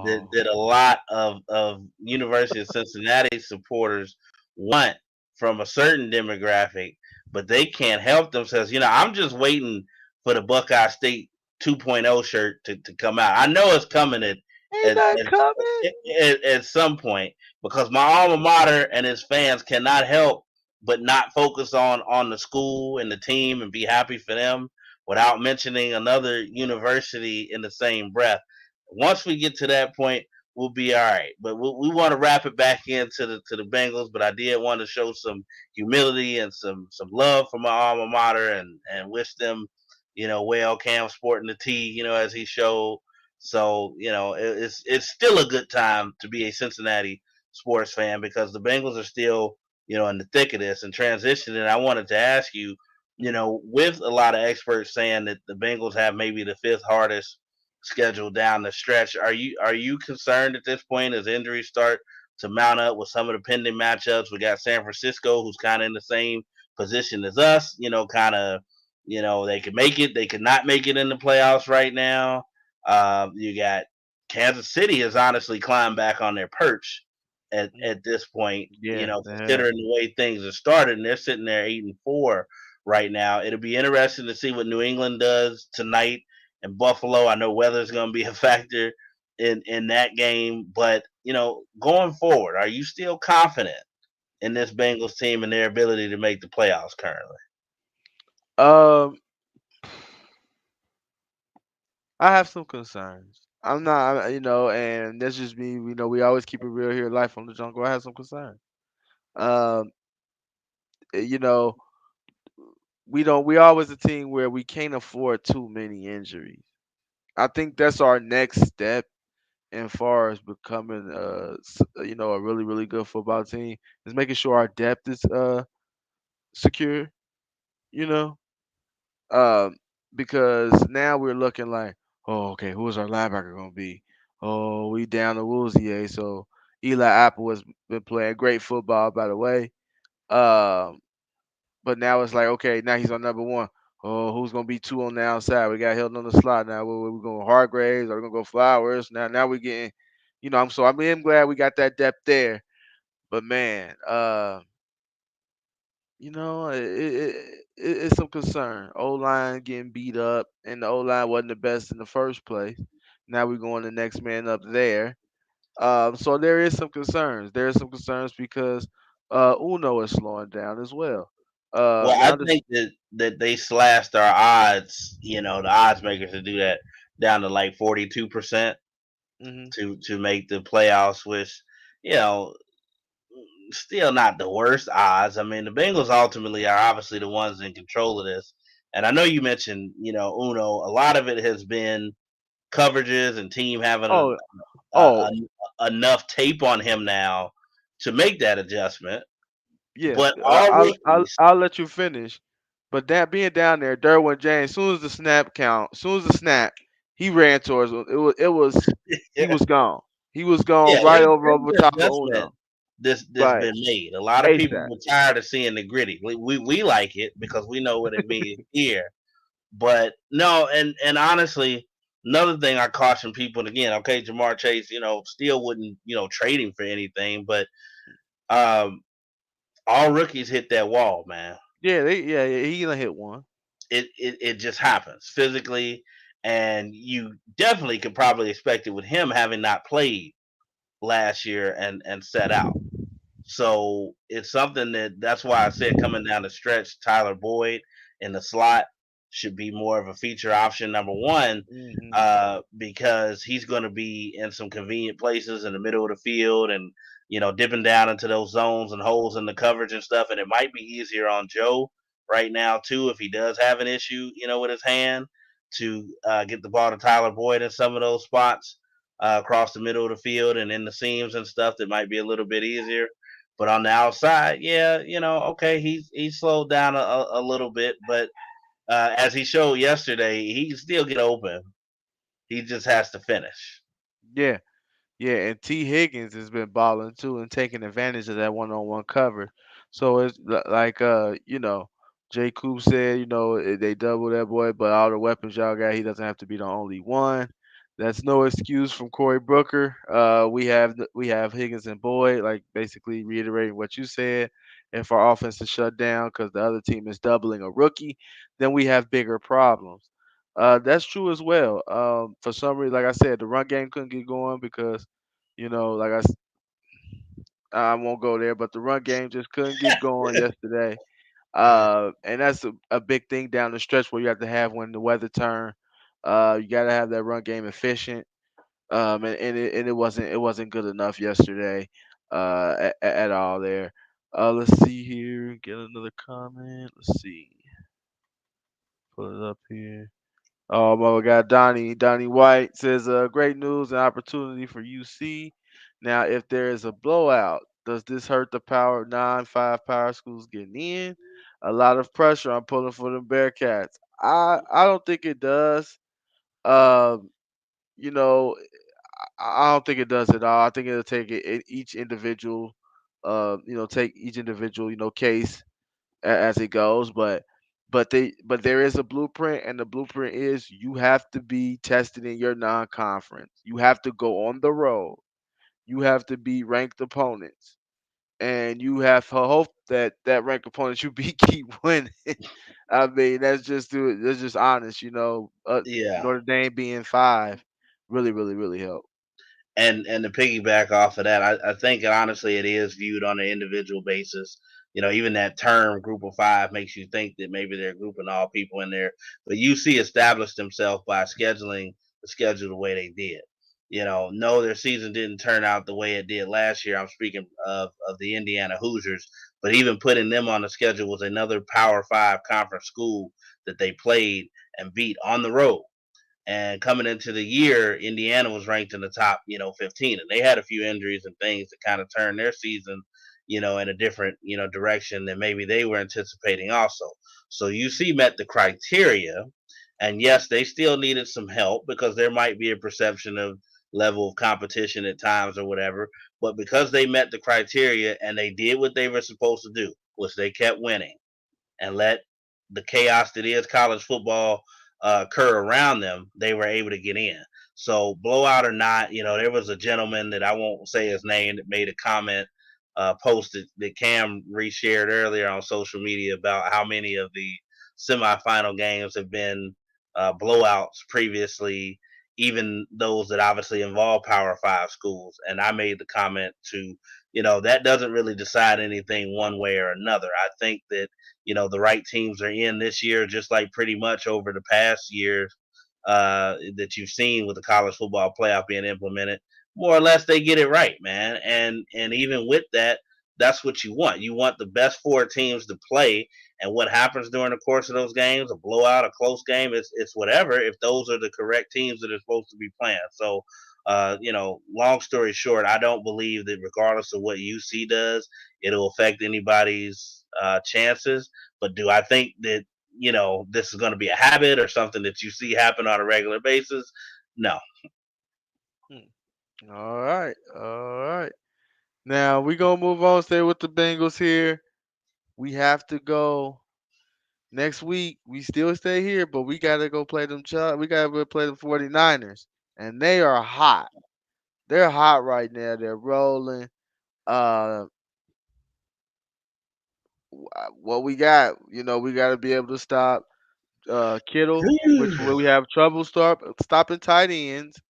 that, Oh, that a lot of University of Cincinnati supporters want from a certain demographic, but they can't help themselves. I'm just waiting for the Buckeye State 2.0 shirt to come out. I know it's coming ain't at, nothing at, coming. at some point, because my alma mater and its fans cannot help but not focus on the school and the team and be happy for them without mentioning another university in the same breath. Once we get to that point, we'll be all right. But we want to wrap it back into the Bengals. But I did want to show some humility and some love for my alma mater and wish them, well, Cam sporting the tee, as he showed. So it's still a good time to be a Cincinnati sports fan because the Bengals are still in the thick of this and transitioning. I wanted to ask you, with a lot of experts saying that the Bengals have maybe the fifth hardest schedule down the stretch, are you concerned at this point as injuries start to mount up with some of the pending matchups? We got San Francisco, who's kind of in the same position as us, kind of, they could make it, they could not make it in the playoffs right now. You got Kansas City has honestly climbed back on their perch at this point, Yeah, they have. considering the way things have started, and they're sitting there 8-4 right now. It'll be interesting to see what New England does tonight in Buffalo. I know weather's going to be a factor in that game, but going forward, are you still confident in this Bengals team and their ability to make the playoffs currently? Um, I have some concerns. I'm not, and that's just me. We always keep it real here, life on the jungle. I have some concerns. Um, eh, you know, we don't. We always a team where we can't afford too many injuries. I think that's our next step and far as becoming a really really good football team is making sure our depth is secure. You know, um, because now we're looking like, oh, okay, who's our linebacker gonna be? Oh, we down to Woozier, so Eli Apple has been playing great football, by the way. Um, but now it's like, okay, now he's on number one. Oh, who's gonna be two on the outside? We got Hilton on the slot now. We going Hargraves? Are we gonna go Flowers? Now we're getting, I'm glad we got that depth there. But man, it's some concern. O line getting beat up, and the O line wasn't the best in the first place. Now we're going the next man up there. So there is some concerns. There is some concerns because Uno is slowing down as well. Well, I Now this. think that they slashed our odds. The odds makers to do that down to like 42% Mhm. to make the playoffs, which you know still not the worst odds. I mean, the Bengals ultimately are obviously the ones in control of this. And I know you mentioned, Uno. A lot of it has been coverages and team having Oh, oh, enough tape on him now to make that adjustment. yeah. But all rookies, I'll let you finish. But that being down there, Derwin James, soon as the snap, he ran towards him. It was he yeah, was gone. He was gone right over there's top an of adjustment Uno. this Right. been made. A lot of people ASAP. were tired of seeing the gritty. We like it because we know what it means here. But no, and honestly, another thing I caution people, and again, okay, Jamar Chase, still wouldn't, trade him for anything, but um, all rookies hit that wall, man. Yeah, he gonna hit one. It just happens physically, and you definitely could probably expect it with him having not played last year and set out. So it's something that's why I said coming down the stretch, Tyler Boyd in the slot should be more of a feature option. Number one, Hmm. because he's going to be in some convenient places in the middle of the field and dipping down into those zones and holes in the coverage and stuff. And it might be easier on Joe right now too if he does have an issue, with his hand to get the ball to Tyler Boyd in some of those spots across the middle of the field and in the seams and stuff. That might be a little bit easier. But on the outside, yeah, okay, he's slowed down a little bit, but as he showed yesterday, he can still get open. He just has to finish. Yeah. Yeah, and T. Higgins has been balling too and taking advantage of that one-on-one coverage. So it's like Jay Coop said, they double that boy, but all the weapons y'all got, he doesn't have to be the only one. That's no excuse from Corey Booker. We have Higgins and Boyd, like basically reiterating what you said. If our offense is shut down because the other team is doubling a rookie, then we have bigger problems. That's true as well. For some reason, like I said, the run game couldn't get going because, like I won't go there, but the run game just couldn't get going yesterday. And that's a big thing down the stretch where you have to have when the weather turn. You got to have that run game efficient. And it wasn't good enough yesterday, at all there. Let's see here. Get another comment. Let's see. Pull it up here. Oh my God, Donnie White says, great news and opportunity for UC. Now, if there is a blowout, does this hurt the power 9-5 power schools getting in? A lot of pressure I'm pulling for them Bearcats. I don't think it does. Um, you know, I don't think it does at all. I think it'll take each individual, take each individual, case as it goes. But there is a blueprint, and the blueprint is you have to be tested in your non-conference. You have to go on the road. You have to beat ranked opponents, and you have to hope that ranked opponents you beat keep winning. I mean, that's just honest. Yeah, Notre Dame being five really, really, really helped. and to piggyback off of that, I think honestly it is viewed on an individual basis. Even that term "group of five" makes you think that maybe they're grouping all people in there. But UC established themselves by scheduling the schedule the way they did. No, their season didn't turn out the way it did last year. I'm speaking of the Indiana Hoosiers, but even putting them on the schedule was another Power Five conference school that they played and beat on the road. And coming into the year, Indiana was ranked in the top, 15, and they had a few injuries and things that kind of turned their season, in a different, direction than maybe they were anticipating also. So UC met the criteria, and yes, they still needed some help because there might be a perception of level of competition at times or whatever. But because they met the criteria and they did what they were supposed to do, which they kept winning, and let the chaos that is college football occur around them, they were able to get in. So blowout or not, there was a gentleman that I won't say his name that made a comment post that Cam reshared earlier on social media about how many of the semifinal games have been blowouts previously, even those that obviously involve Power Five schools. And I made the comment to, that doesn't really decide anything one way or another. I think that the right teams are in this year, just like pretty much over the past years that you've seen with the college football playoff being implemented. More or less, they get it right, man. And even with that, that's what you want. You want the best four teams to play, and what happens during the course of those games, a blowout, a close game, it's whatever. If those are the correct teams that are supposed to be playing, so. Long story short, I don't believe that regardless of what UC does, it'll affect anybody's chances. But do I think that this is going to be a habit or something that you see happen on a regular basis? No. Hmm. All right. All right. Now we gonna move on. Stay with the Bengals here. We have to go next week. We still stay here, but we gotta go play them. We gotta go play the 49ers, and they are hot. They're hot right now. They're rolling. Uh, what we got? We gotta be able to stop Kittle, which where we have trouble stopping tight ends.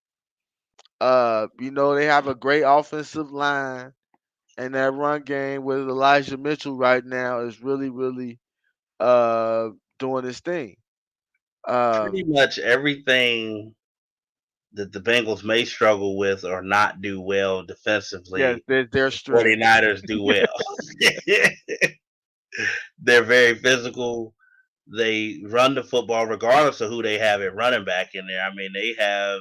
They have a great offensive line, and that run game with Elijah Mitchell right now is really, really uh doing his thing. Pretty Um, much everything that the Bengals may struggle with or not do well yes, defensively, there's their the strength. 49ers do well. They're very physical. They run the football regardless of who they have at running back in there. I mean, they have,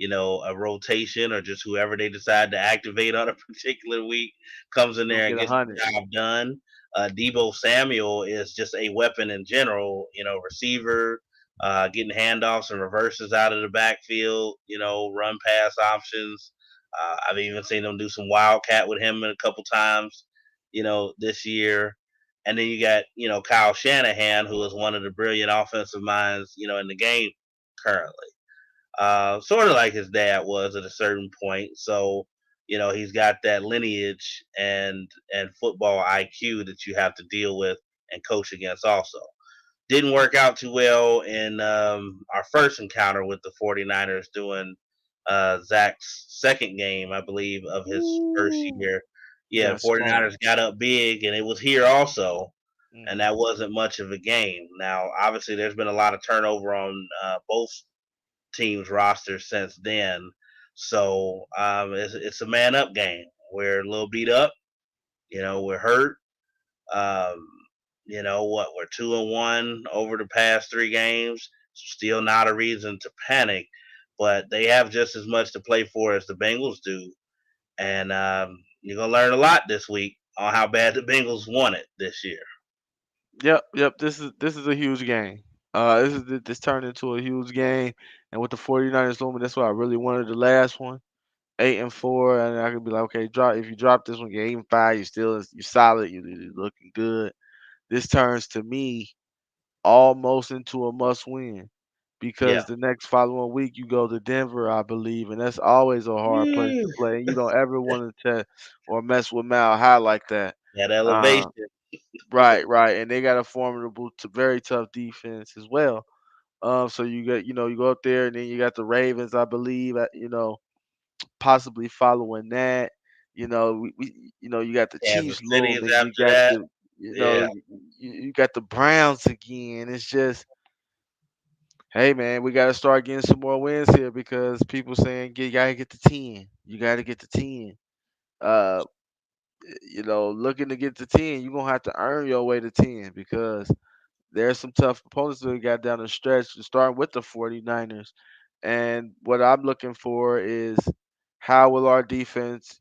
a rotation or just whoever they decide to activate on a particular week comes in Gonna there and get gets the 100. job done. Debo Samuel is just a weapon in general, receiver, getting handoffs and reverses out of the backfield, run pass options. I've even seen them do some wildcat with him a couple times, this year. And then you got, Kyle Shanahan, who is one of the brilliant offensive minds, in the game currently. Sort of like his dad was at a certain point. So, he's got that lineage and football IQ that you have to deal with and coach against also. Didn't work out too well in our first encounter with the 49ers doing Zach's second game, I believe, of his first Ooh, year. Yeah, got 49ers smoked. got up big, and it was here also, and Mm. that wasn't much of a game. Now, obviously, there's been a lot of turnover on both teams' rosters since then, so it's a man up game. We're a little beat up, we're hurt. Um, what? We're 2-1 over the past three games. Still not a reason to panic, but they have just as much to play for as the Bengals do, and you're gonna learn a lot this week on how bad the Bengals want it this year. Yep, yep. This is a huge game. This turned into a huge game, and with the 49ers looming, that's why I really wanted the last one. 8-4, and I could be like, okay, drop if you drop this one, you're 8-5, you're solid, you're looking good. This turns to me almost into a must win because Yeah, the next following week you go to Denver, I believe, and that's always a hard place to play. And you don't ever want to test or mess with Mile High like that. that Uh, elevation. right, right, and they got a formidable, very tough defense as well. So you go up there, and then you got the Ravens, I believe, possibly following that. You got the Kansas Chiefs City is looming. You after got that. the Yeah, you got the Browns again. It's just, hey man, we got to start getting some more wins here because people saying you gotta get to 10. You gotta get to 10. Uh, looking to get to 10, you're gonna have to earn your way to 10 because there's some tough opponents that we got down the stretch, starting with the 49ers. And what I'm looking for is how will our defense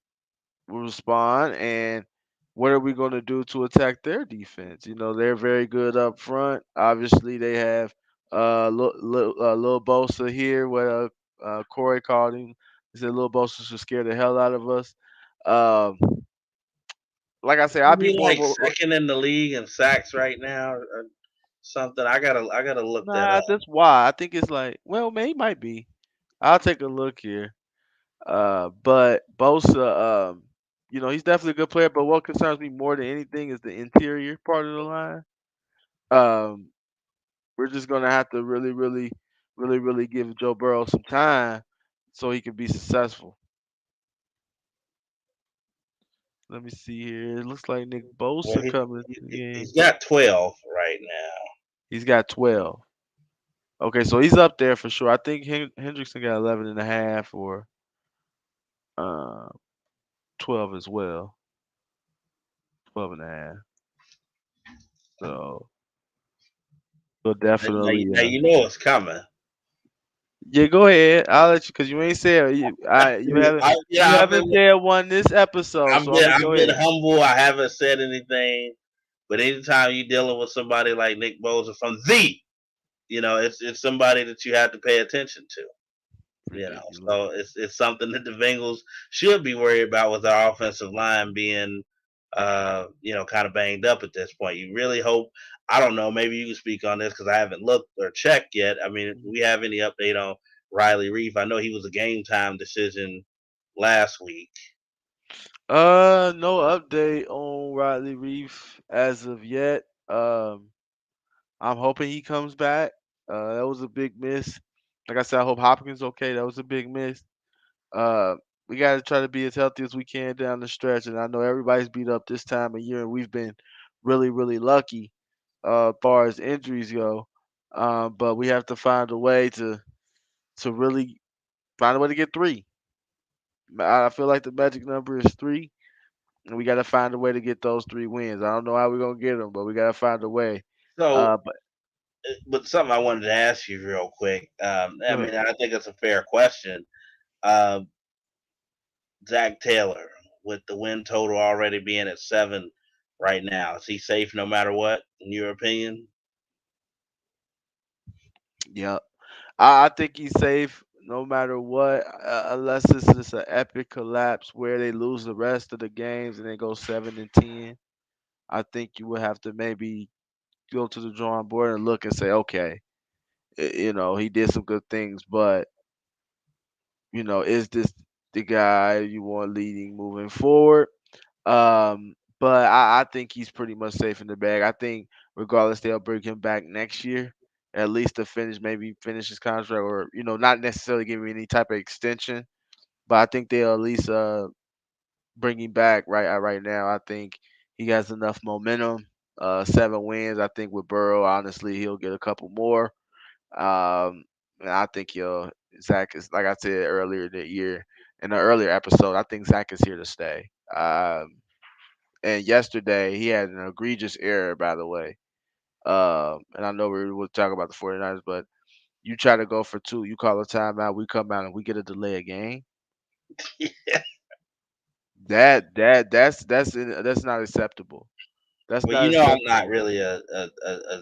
respond, and what are we going to do to attack their defense? You know, they're very good up front. Obviously, they have Lil Bosa here, what Corey called him. He said Lil Bosa should scare the hell out of us. Um, like I said, I'd be Be more. like second in the league in sacks right now, or something. I gotta look that Nah, up. that's why I think it's like, well, man, he might be. I'll take a look here. But Bosa, he's definitely a good player. But what concerns me more than anything is the interior part of the line. Um, we're just gonna have to really, really, really, really give Joe Burrow some time so he can be successful. Let me see here. It looks like Nick Well, Bosa he, coming into the he game. he's got 12 right now. He's got 12. Okay, so he's up there for sure. I think Hendrickson got 11 and a half or uh 12 as well. 12 and a half. So, so definitely, Now you know it's coming. yeah, go ahead. I'll let you because you ain't said you I've haven't been said one this episode, so I'm gonna I've go been ahead. humble. I haven't said anything. But anytime you're dealing with somebody like Nick Bosa from it's somebody that you have to pay attention to. Ridiculous. So it's something that the Bengals should be worried about with our offensive line being kind of banged up at this point. You really hope. I don't know. Maybe you can speak on this because I haven't looked or checked yet. I mean, do we have any update on Riley Reef? I know he was a game time decision last week. No update on Riley Reef as of yet. I'm hoping he comes back. That was a big miss. Like I said, I hope Hopkins okay. That was a big miss. Uh, we got to try to be as healthy as we can down the stretch. And I know everybody's beat up this time of year, and we've been really, really lucky as far as injuries go. But we have to find a way to really find a way to get three. I feel like the magic number is three, and we got to find a way to get those 3 wins. I don't know how we're gonna get them, but we got to find a way. So, But but something I wanted to ask you real quick. I go mean, ahead. I think it's a fair question. Uh, Zach Taylor, with the win total already being at 7 right now, is he safe no matter what, in your opinion? Yeah, I think he's safe no matter what, unless it's just an epic collapse where they lose the rest of the games and they go 7-10. I think you would have to maybe go to the drawing board and look and say, okay, he did some good things, but is this the guy you want leading moving forward? But I think he's pretty much safe in the bag. I think regardless, they'll bring him back next year, at least to maybe finish his contract, or not necessarily give him any type of extension. But I think they'll at least bring him back right now. I think he has enough momentum. 7 wins. I think with Burrow, honestly, he'll get a couple more. Um, and I think Zach is, like I said earlier that year in the earlier episode. I think Zach is here to stay. And yesterday he had an egregious error, by the way. And I know we will talk about the 49ers, but you try to go for two, you call a timeout, we come out and we get a delay of game. That's not acceptable. That's Well, not I'm not acceptable. really a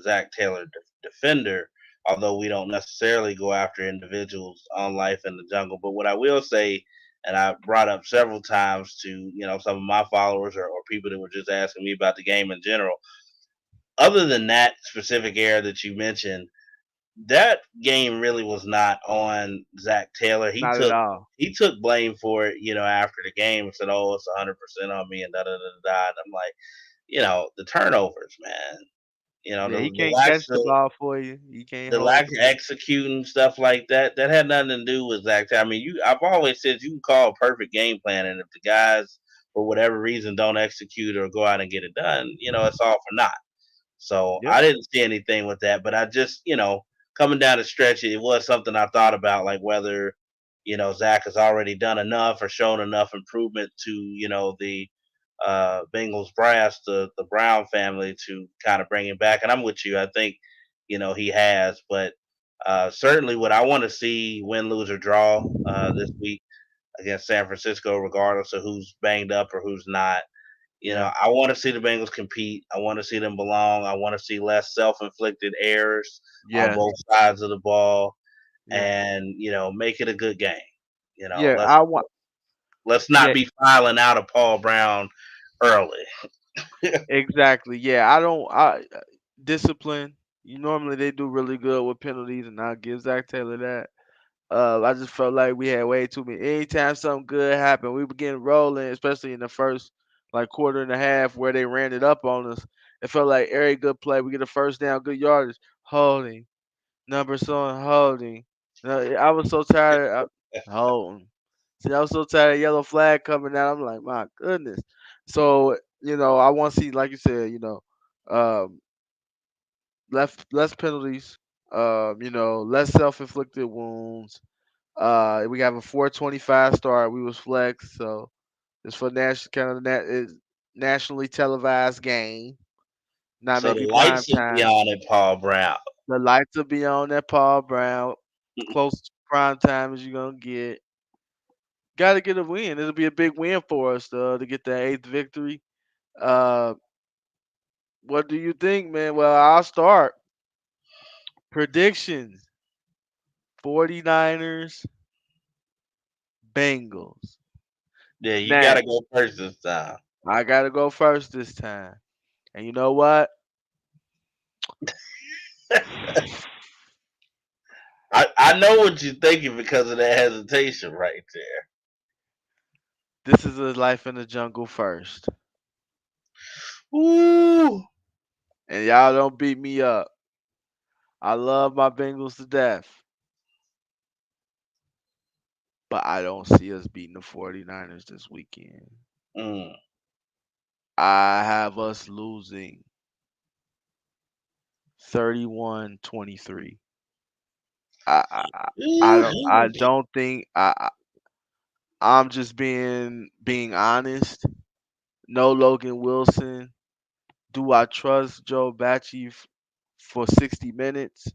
Zach Taylor defender, although we don't necessarily go after individuals on life in the jungle. But what I will say, and I brought up several times to some of my followers or people that were just asking me about the game in general. Other than that specific error that you mentioned, that game really was not on Zach Taylor. He Not at took all. he took blame for it, after the game and said, "Oh, it's 100% on me," and da da da da. And I'm like, the turnovers, man. Yeah, he The can't lack catch the ball for you. He can't the hold lack the of ball. executing stuff like that. That had nothing to do with Zach. I mean, I've always said you can call a perfect game plan, and if the guys for whatever reason don't execute or go out and get it done, it's all for naught. So Yep. I didn't see anything with that, but I just, coming down the stretch, it was something I thought about, like whether, Zach has already done enough or shown enough improvement to, the Bengals brass, the Brown family, to kind of bring him back. And I'm with you. I think, he has, but Certainly, what I want to see win, lose, or draw this week against San Francisco, regardless of who's banged up or who's not. You know, Yeah, I want to see the Bengals compete. I want to see them belong. I want to see less self-inflicted errors on yeah, both sides of the ball, yeah, and make it a good game. yeah. Let's I want. let's Yeah, not be filing out of Paul Brown early. exactly. Yeah, I don't. Discipline. You normally they do really good with penalties, and I'll give Zach Taylor that. I just felt like we had way too many. Anytime something good happened, we were getting rolling, especially in the first like quarter and a half where they ran it up on us. It felt like every good play, we get a first down, good yardage, holding, number so holding. I was so tired of holding. See, I was so tired of yellow flag coming out. I'm like, my goodness. So I want to see, like you said, um, less penalties, less self-inflicted wounds. We have a 425 start. We was flexed, so it's for national kind of is nationally televised game, not So maybe the prime lights will be time. on at Paul Brown. The lights will be on at Paul Brown, close to prime time as you're gonna get. Got to get a win. It'll be a big win for us to get that eighth victory. Uh, what do you think, man? Well, I'll start predictions. 49ers, Bengals. Yeah, you got to Now, go first this time. I gotta go first this time. And you know what? I know what you're thinking because of that hesitation right This is a life in the jungle first. there. Ooh. And y'all don't beat me up. I love my Bengals to death, but I don't see us beating the 49ers this weekend. Mm. I have us losing 31-23. I I, I I don't I Ooh. don't think I'm just being honest. No Logan Wilson. Do I trust Joe Bacci for 60 minutes?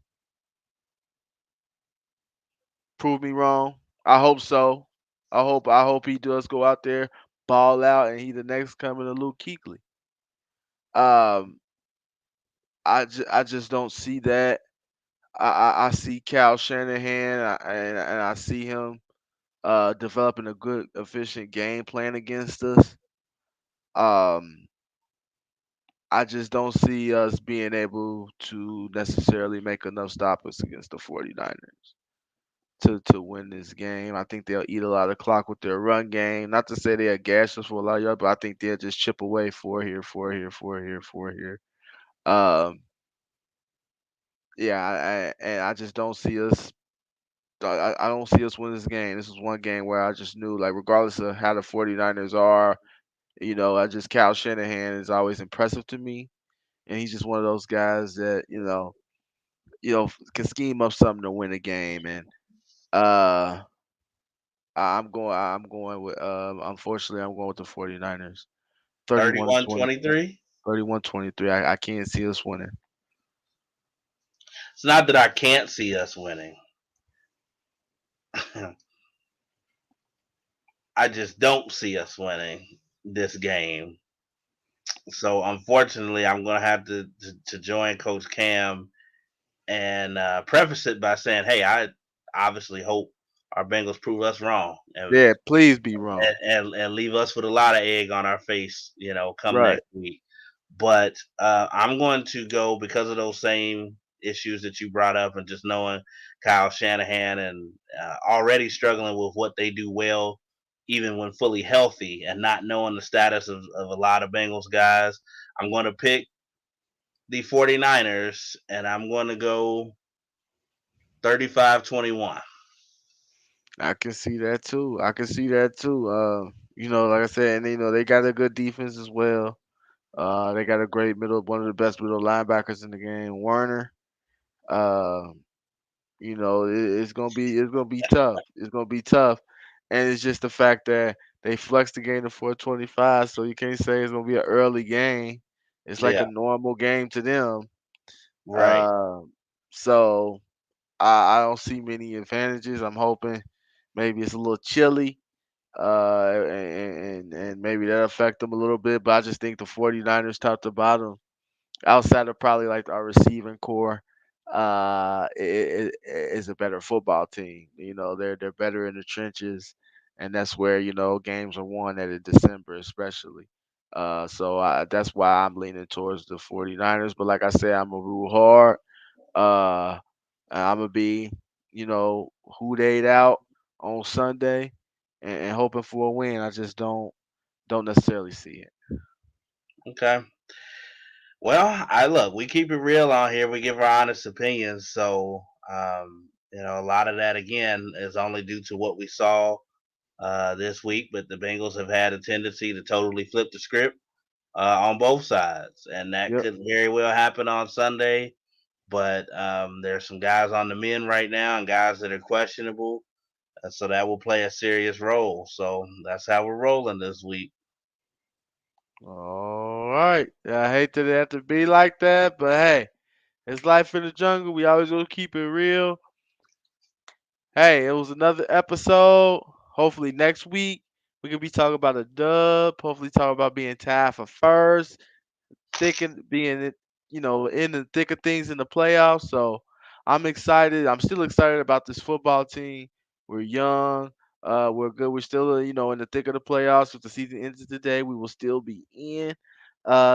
Prove me wrong. I hope so. I hope he does go out there, ball out, and he the next coming to Luke Kuechly. Um, I just don't see that. I see Cal Shanahan, and I see him developing a good, efficient game plan against us. Um, I just don't see us being able to necessarily make enough stoppers against the 49ers to win this game. I think they'll eat a lot of clock with their run game. Not to say they'll gash us for a lot of yards, but I think they'll just chip away four here, four here, four here, four here. Um, yeah, and I just don't see us. I don't see us win this game. This is one game where I just knew, like, regardless of how the 49ers are, I just Cal Shanahan is always impressive to me, and he's just one of those guys that can scheme up something to win a game, and uh I'm going with unfortunately I'm going with the 49ers. 31-20, 31-23. 31-23. I can't see us winning. It's not that I can't see us winning. I just don't see us winning this game. So unfortunately, I'm gonna have to join Coach Cam and preface it by saying, "Hey, I obviously hope our Bengals prove us wrong and Yeah, please be wrong. and leave us with a lot of egg on our face, come Right. next week." But I'm going to go because of those same issues that you brought up, and just knowing Kyle Shanahan and already struggling with what they do well, even when fully healthy, and not knowing the status of a lot of Bengals guys. I'm going to pick the 49ers, and I'm going to go 35-21. I can see that too. I can see that too. Like I said, and they got a good defense as well. They got a great one of the best middle linebackers in the game, Warner. Uh, it's gonna be tough. It's gonna be tough, and it's just the fact that they flexed the game to 425, so you can't say it's gonna be an early game. It's like Yeah, a normal game to them. right. Uh, so I don't see many advantages. I'm hoping maybe it's a little chilly, and maybe that affect them a little bit. But I just think the 49ers top to bottom, outside of probably like our receiving core, is a better football team. You know, they're better in the trenches, and that's where games are won at in December, especially. That's why I'm leaning towards the 49ers. But like I said, I'm a rule hard. Uh, I'm gonna be, who they'd out on Sunday, and hoping for a win. I just don't necessarily see it. Okay. Well, I look, we keep it real on here. We give our honest opinions. So, a lot of that again is only due to what we saw this week. But the Bengals have had a tendency to totally flip the script on both sides, and that Yep. could very well happen on Sunday. But there's some guys on the men right now and guys that are questionable, so that will play a serious role. So that's how we're rolling this week. All right. Yeah, I hate that it have to be like that, but hey, it's life in the jungle. We always gonna keep it real. Hey, it was another episode. Hopefully next week we can be talking about a dub. Hopefully talk about being tied for first, thick and being in the thick of things in the playoffs. So I'm excited. I'm still excited about this football team. We're young. We're good. We're still in the thick of the playoffs. If the season ends today, we will still be in.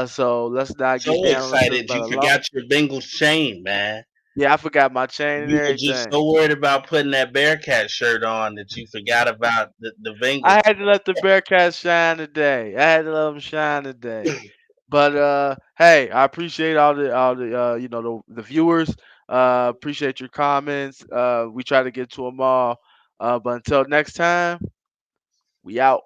So let's not get So down on ourselves excited about you a lot. forgot your Bengals chain, man. Yeah, I forgot my chain and You were just everything. so worried about putting that Bearcat shirt on that you forgot about the I Bengals. had to let the Bearcats shine today. I had to let them shine today. But hey, I appreciate all the the viewers. Appreciate your comments. We try to get to them all. But until next time, we out.